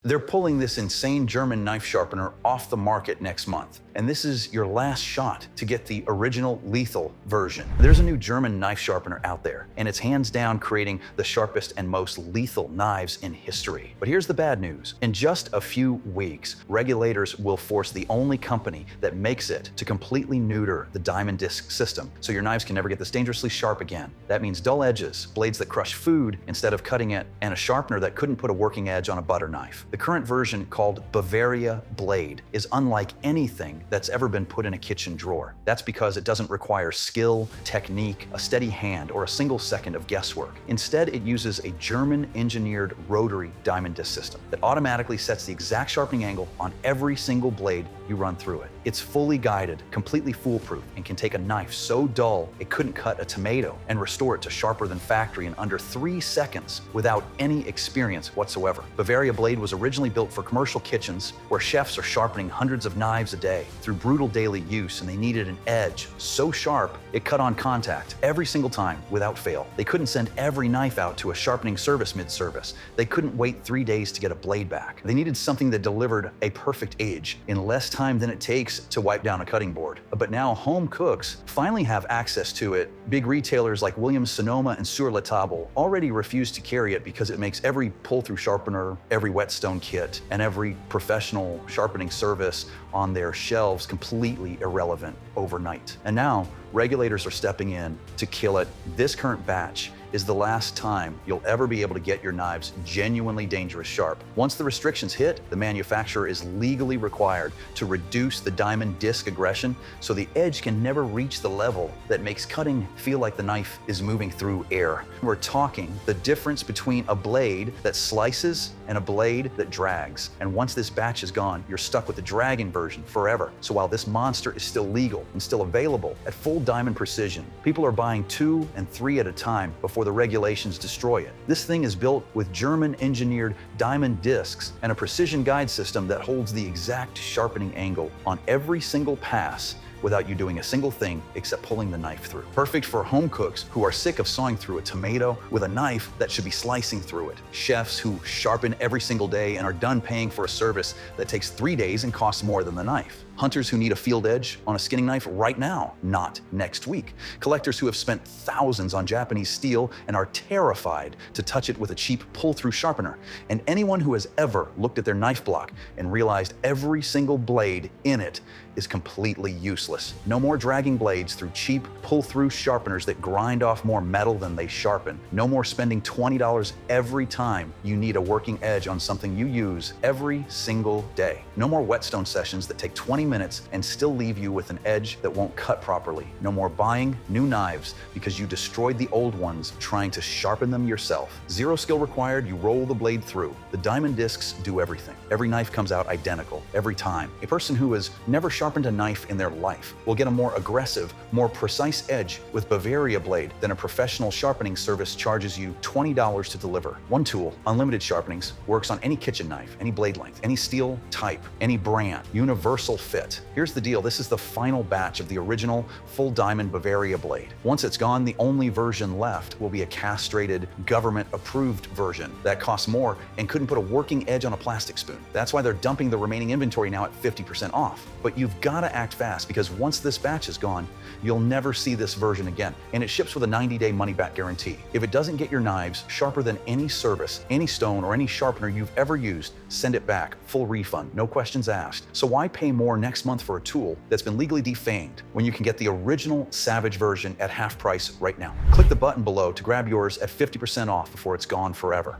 They're pulling this insane German knife sharpener off the market next month, and this is your last shot to get the original lethal version. There's a new German knife sharpener out there, and it's hands down creating the sharpest and most lethal knives in history. But here's the bad news. In just a few weeks, regulators will force the only company that makes it to completely neuter the diamond disc system, so your knives can never get this dangerously sharp again. That means dull edges, blades that crush food instead of cutting it, and a sharpener that couldn't put a working edge on a butter knife. The current version, called Bavaria blade, is unlike anything that's ever been put in a kitchen drawer. That's because it doesn't require skill, technique, a steady hand, or a single second of guesswork. Instead, it uses a German-engineered rotary diamond disc system that automatically sets the exact sharpening angle on every single blade you run through it. It's fully guided, completely foolproof, and can take a knife so dull it couldn't cut a tomato and restore it to sharper than factory in under 3 seconds without any experience whatsoever. Bavaria blade was originally built for commercial kitchens where chefs are sharpening hundreds of knives a day through brutal daily use, and they needed an edge so sharp it cut on contact every single time without fail. They couldn't send every knife out to a sharpening service mid-service. They couldn't wait 3 days to get a blade back. They needed something that delivered a perfect edge in less time than it takes to wipe down a cutting board. But now home cooks finally have access to it. Big retailers like Williams-Sonoma and Sur-La-Table already refuse to carry it because it makes every pull-through sharpener, every whetstone kit, and every professional sharpening service on their shelves completely irrelevant overnight. And now regulators are stepping in to kill it. This current batch is the last time you'll ever be able to get your knives genuinely dangerous sharp. Once the restrictions hit, the manufacturer is legally required to reduce the diamond disc aggression so the edge can never reach the level that makes cutting feel like the knife is moving through air. We're talking the difference between a blade that slices and a blade that drags. And once this batch is gone, you're stuck with the dragging version forever. So while this monster is still legal and still available at full diamond precision, people are buying 2 and 3 at a time before the regulations destroy it. This thing is built with German-engineered diamond discs and a precision guide system that holds the exact sharpening angle on every single pass without you doing a single thing except pulling the knife through. Perfect for home cooks who are sick of sawing through a tomato with a knife that should be slicing through it. Chefs who sharpen every single day and are done paying for a service that takes 3 days and costs more than the knife. Hunters who need a field edge on a skinning knife right now, not next week. Collectors who have spent thousands on Japanese steel and are terrified to touch it with a cheap pull-through sharpener. And anyone who has ever looked at their knife block and realized every single blade in it is completely useless. No more dragging blades through cheap pull-through sharpeners that grind off more metal than they sharpen. No more spending $20 every time you need a working edge on something you use every single day. No more whetstone sessions that take 20 minutes and still leave you with an edge that won't cut properly. No more buying new knives because you destroyed the old ones trying to sharpen them yourself. Zero skill required, you roll the blade through. The diamond discs do everything. Every knife comes out identical every time. A person who has never sharpened a knife in their life will get a more aggressive, more precise edge with Bavaria blade than a professional sharpening service charges you $20 to deliver. One tool, unlimited sharpenings, works on any kitchen knife, any blade length, any steel type, any brand, universal fit. Here's the deal, this is the final batch of the original full diamond Bavaria blade. Once it's gone, the only version left will be a castrated, government-approved version that costs more and couldn't put a working edge on a plastic spoon. That's why they're dumping the remaining inventory now at 50% off. But you've got to act fast because once this batch is gone, you'll never see this version again. And it ships with a 90-day money-back guarantee. If it doesn't get your knives sharper than any service, any stone, or any sharpener you've ever used, send it back, full refund, no questions asked. So why pay more next month for a tool that's been legally defamed when you can get the original Savage version at half price right now? Click the button below to grab yours at 50% off before it's gone forever.